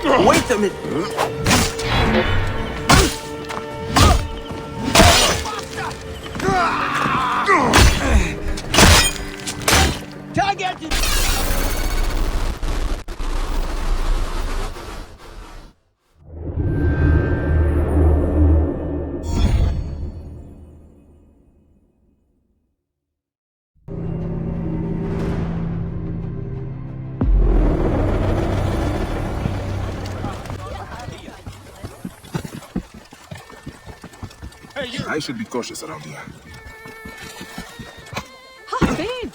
Wait a minute. Target! I should be cautious around here. فين؟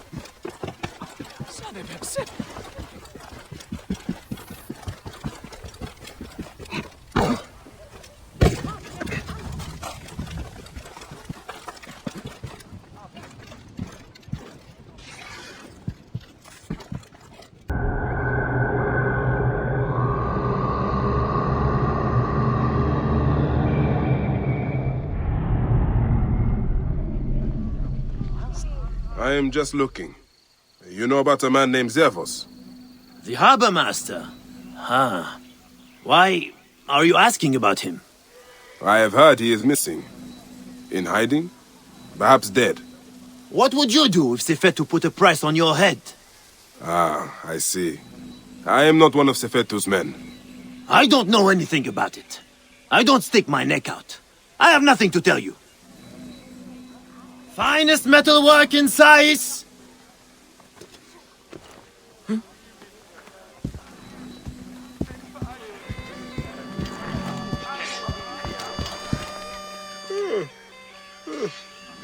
I am just looking. You know about a man named Zervos? The harbor master? Huh. Why are you asking about him? I have heard he is missing. In hiding? Perhaps dead. What would you do if Sefetu put a price on your head? Ah, I see. I am not one of Sefetu's men. I don't know anything about it. I don't stick my neck out. I have nothing to tell you. Finest metalwork in Sais!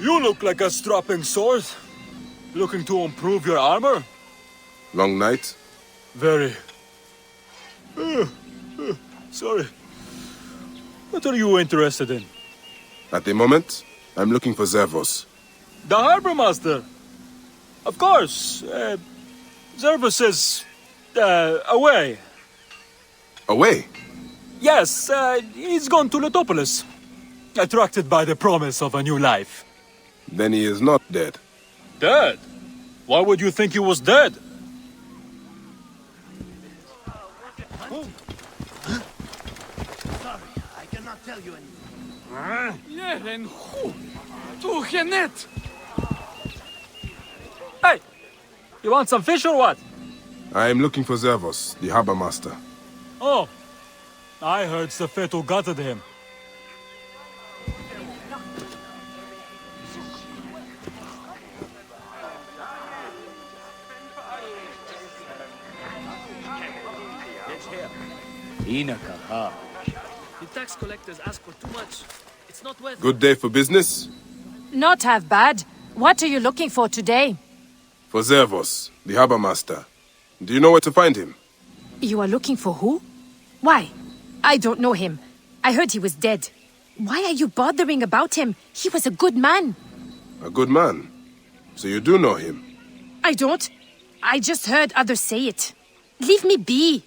You look like a strapping sword. Looking to improve your armor? Long night? Very. Sorry. What are you interested in? At the moment, I'm looking for Zervos. The harbor master. Of course. Zervos is... away. Away? Yes, he's gone to Letopolis. Attracted by the promise of a new life. Then he is not dead. Dead? Why would you think he was dead? Sorry, I cannot tell you anything. Hey! You want some fish or what? I am looking for Zervos, the harbor master. Oh. I heard Sefetu gutted him. The tax collectors ask for too much. It's not worth it. Good day for business? Not half bad. What are you looking for today? For Zervos, the harbor master. Do you know where to find him? You are looking for who? Why? I don't know him. I heard he was dead. Why are you bothering about him? He was a good man. A good man. So you do know him? I don't. I just heard others say it. Leave me be.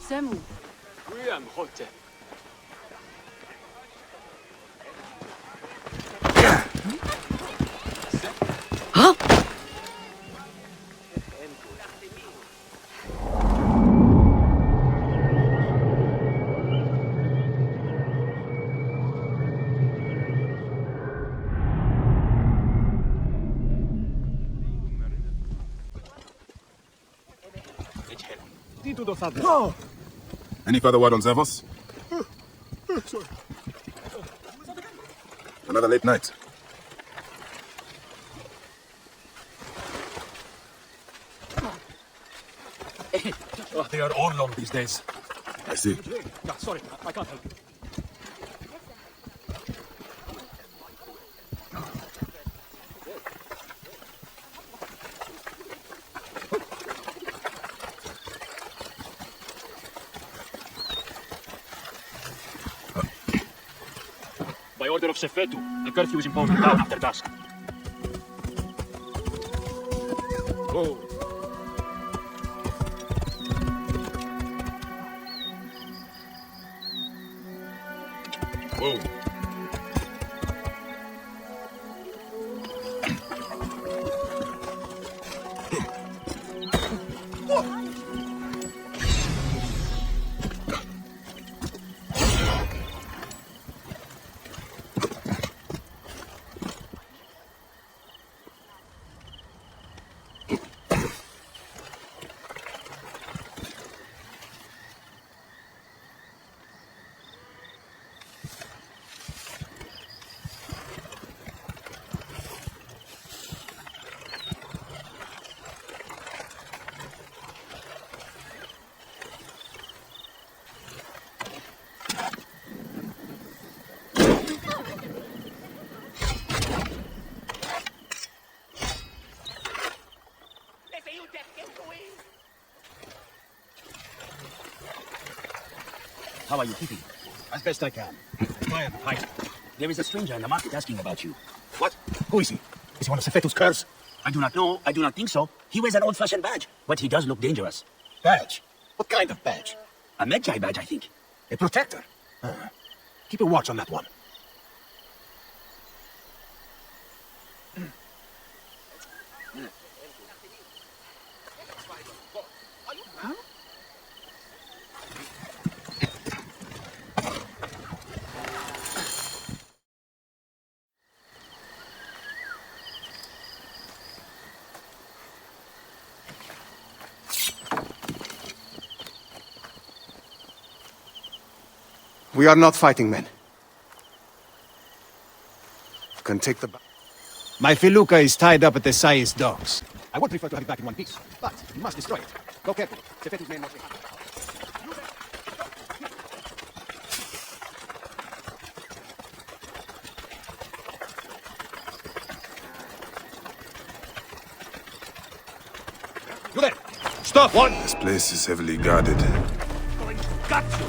Samu. Huh? Oh. Any further word on Zervos? Sorry. Another late night. Oh, they are all long these days. I see. Yeah, sorry, I can't help you. By order of Sefetu, the curfew is imposed in town after dusk. Whoa. Whoa. How are you keeping? As best I can. Quiet. There is a stranger in the market asking about you. What? Who is he? Is he one of Sefetu's curs? I do not know. I do not think so. He wears an old-fashioned badge, but he does look dangerous. Badge? What kind of badge? A Medjay badge, I think. A protector? Keep a watch on that one. We are not fighting men. You can take the... My felucca is tied up at the Say's docks. I would prefer to have it back in one piece, but you must destroy it. Go carefully. Sefetu's men must be... You there! Stop! What? This place is heavily guarded. Got you!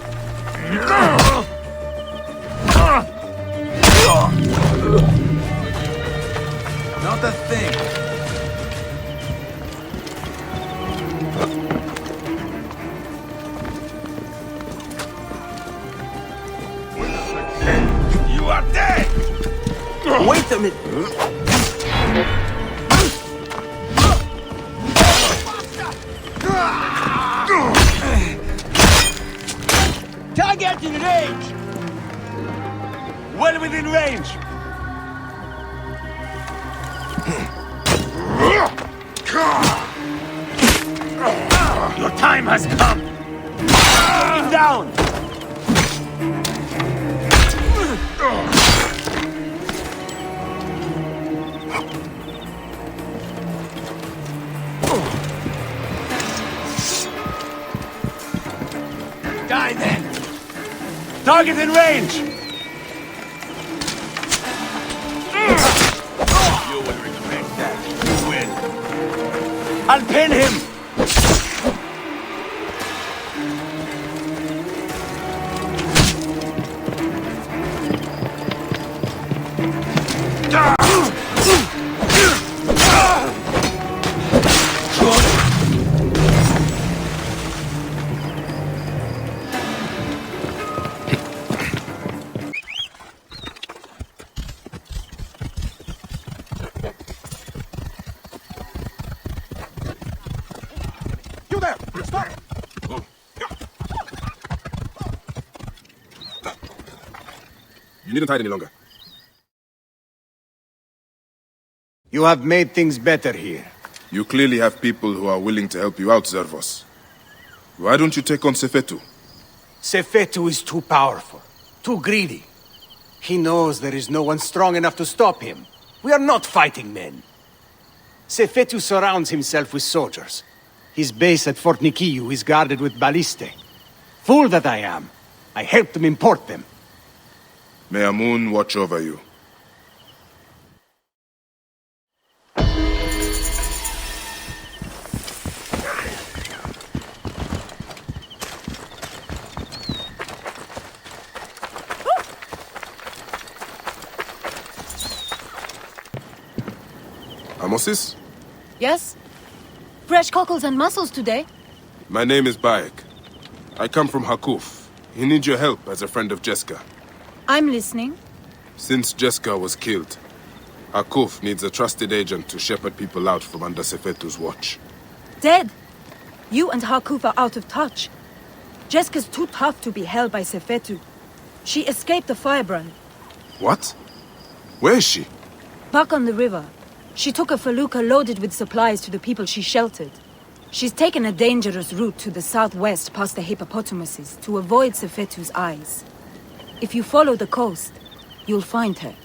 Not a thing. You are dead! Wait a minute. Target in range! Well within range! Your time has come. Him down! Die then. Target in range! You will regret that. You will. I'll pin him! You there! Stop! You needn't hide any longer. You have made things better here. You clearly have people who are willing to help you out, Zervos. Why don't you take on Sefetu? Sefetu is too powerful, too greedy. He knows there is no one strong enough to stop him. We are not fighting men. Sefetu surrounds himself with soldiers. His base at Fort Nikiu is guarded with ballistae. Fool that I am. I helped him import them. May Amun watch over you. Amosis? Yes? Fresh cockles and mussels today. My name is Bayek. I come from Hakuf. He needs your help as a friend of Jeska. I'm listening. Since Jeska was killed, Hakuf needs a trusted agent to shepherd people out from under Sefetu's watch. Dead. You and Hakuf are out of touch. Jeska's too tough to be held by Sefetu. She escaped the firebrand. What? Where is she? Back on the river. She took a felucca loaded with supplies to the people she sheltered. She's taken a dangerous route to the southwest past the hippopotamuses to avoid Sefetu's eyes. If you follow the coast, you'll find her.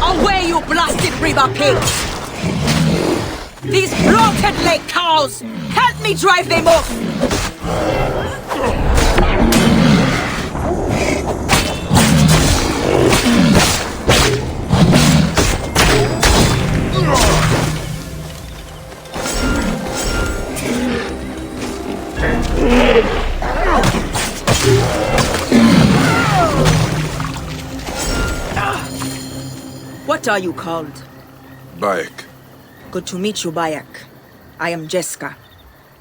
Away, you blasted river pigs! These bloated lake cows! Help me drive them off! What are you called? Bayek. Good to meet you, Bayek. I am Jeska.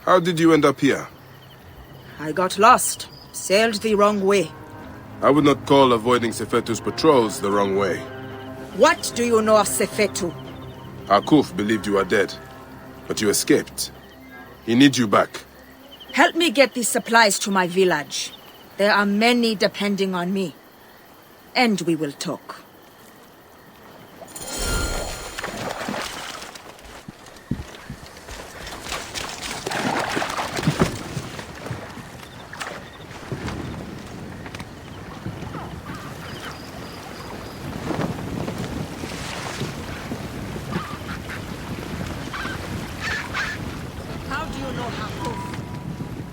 How did you end up here? I got lost. Sailed the wrong way. I would not call avoiding Sefetu's patrols the wrong way. What do you know of Sefetu? Hakuf believed you are dead, but you escaped. He needs you back. Help me get these supplies to my village. There are many depending on me. And we will talk.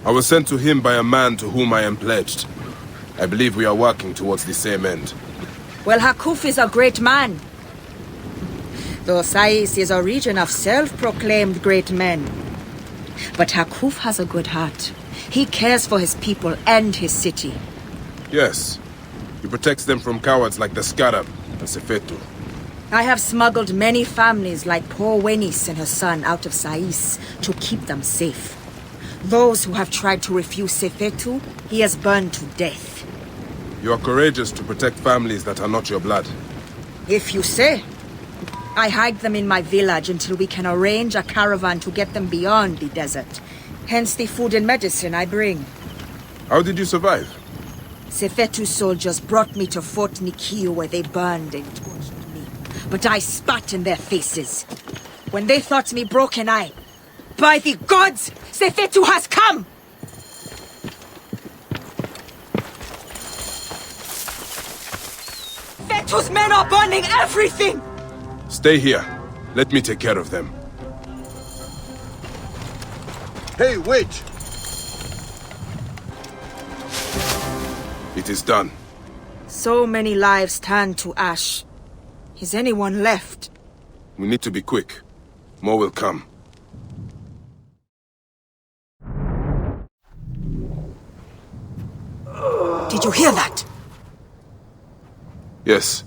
I was sent to him by a man to whom I am pledged. I believe we are working towards the same end. Well, Hakuf is a great man. Though Sais is a region of self-proclaimed great men. But Hakuf has a good heart. He cares for his people and his city. Yes. He protects them from cowards like the Scarab and Sefetu. I have smuggled many families like poor Wenis and her son out of Sais to keep them safe. Those who have tried to refuse Sefetu, he has burned to death. You are courageous to protect families that are not your blood. If you say. I hide them in my village until we can arrange a caravan to get them beyond the desert. Hence the food and medicine I bring. How did you survive? Sefetu's soldiers brought me to Fort Nikiu where they burned and tortured me. But I spat in their faces. When they thought me broken, by the gods! Sefetu has come! Sefetu's men are burning everything! Stay here. Let me take care of them. Hey, wait! It is done. So many lives turned to ash. Is anyone left? We need to be quick. More will come. Did you hear that? Yes.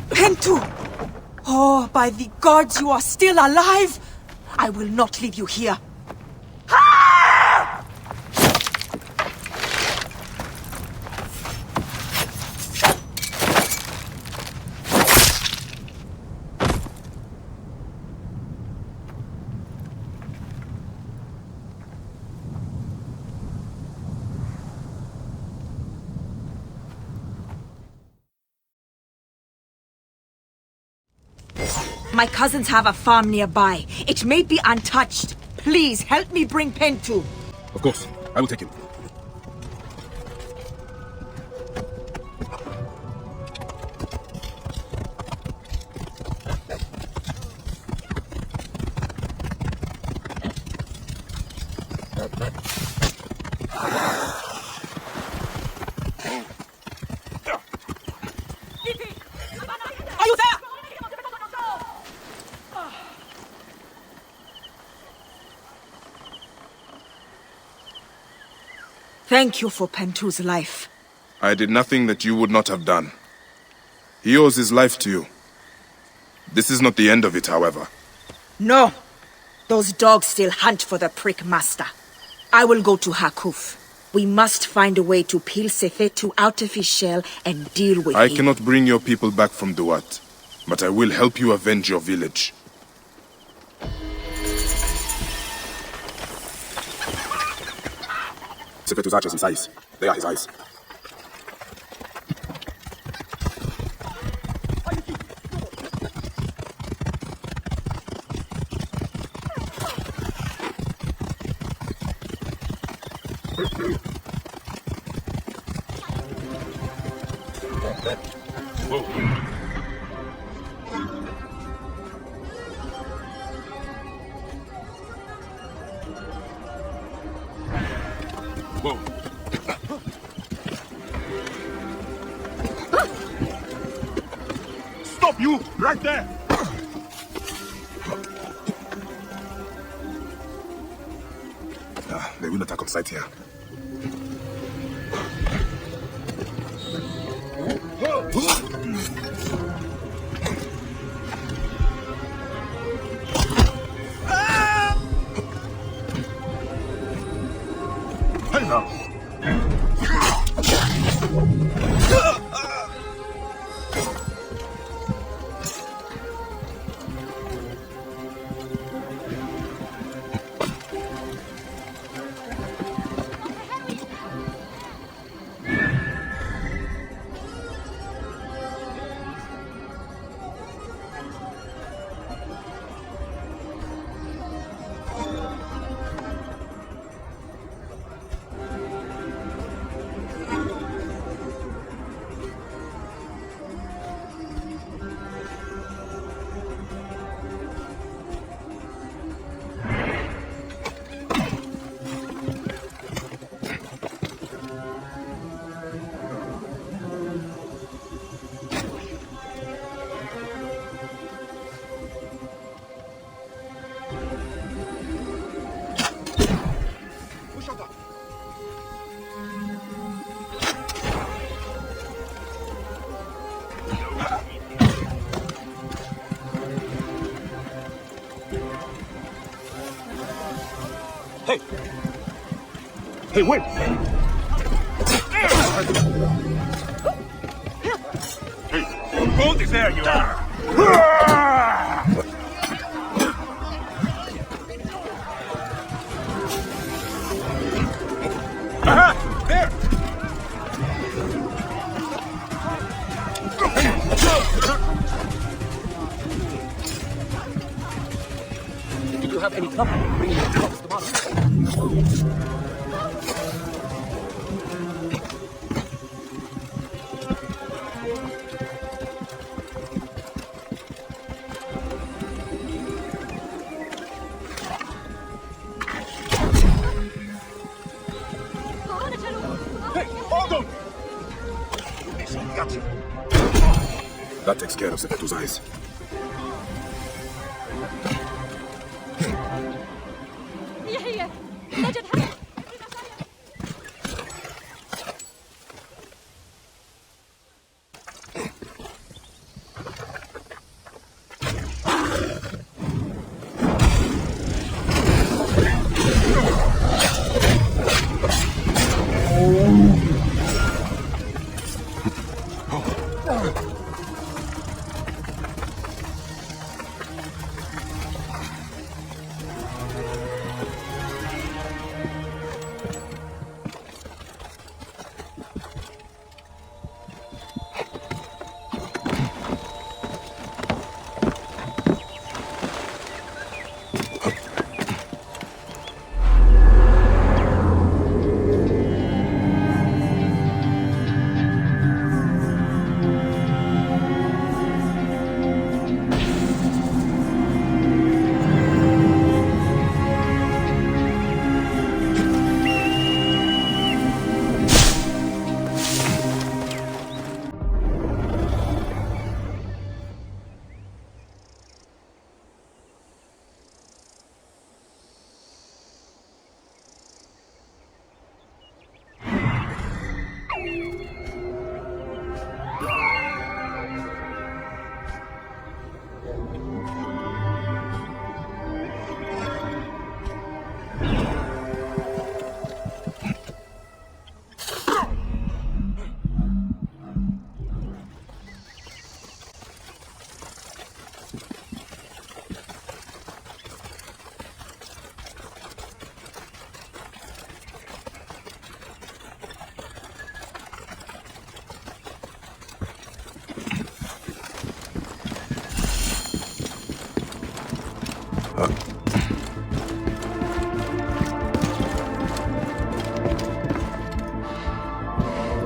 Pentu! Oh, by the gods, you are still alive! I will not leave you here. My cousins have a farm nearby. It may be untouched. Please, help me bring Pentu. Of course. I will take him. Are you there? Thank you for Pentu's life. I did nothing that you would not have done. He owes his life to you. This is not the end of it, however. No. Those dogs still hunt for the prick master. I will go to Hakuf. We must find a way to peel Sefetu out of his shell and deal with I him. cannot bring your people back from Duat, but I will help you avenge your village. Sefetu's archers in size. They are his eyes. Stop you! Right there! They will attack on sight here. Hey now! Hey! Hey, wait! Hey, gold is there, you are! Aha! There! Did you have any trouble bringing the dogs to Moscow? That takes care of Sefetu's eyes.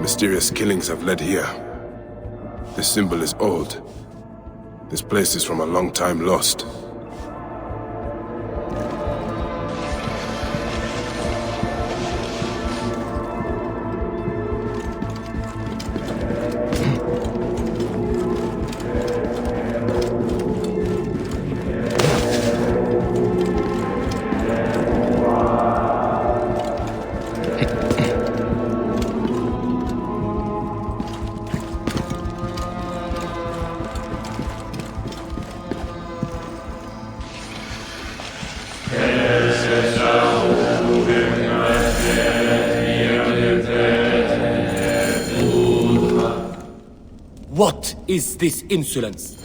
Mysterious killings have led here. This symbol is old. This place is from a long time lost. What is this insolence?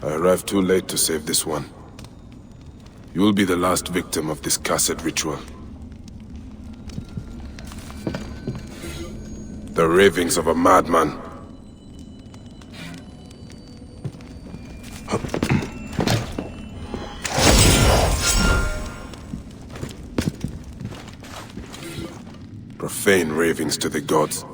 I arrived too late to save this one. You will be the last victim of this cursed ritual. The ravings of a madman. Profane ravings to the gods.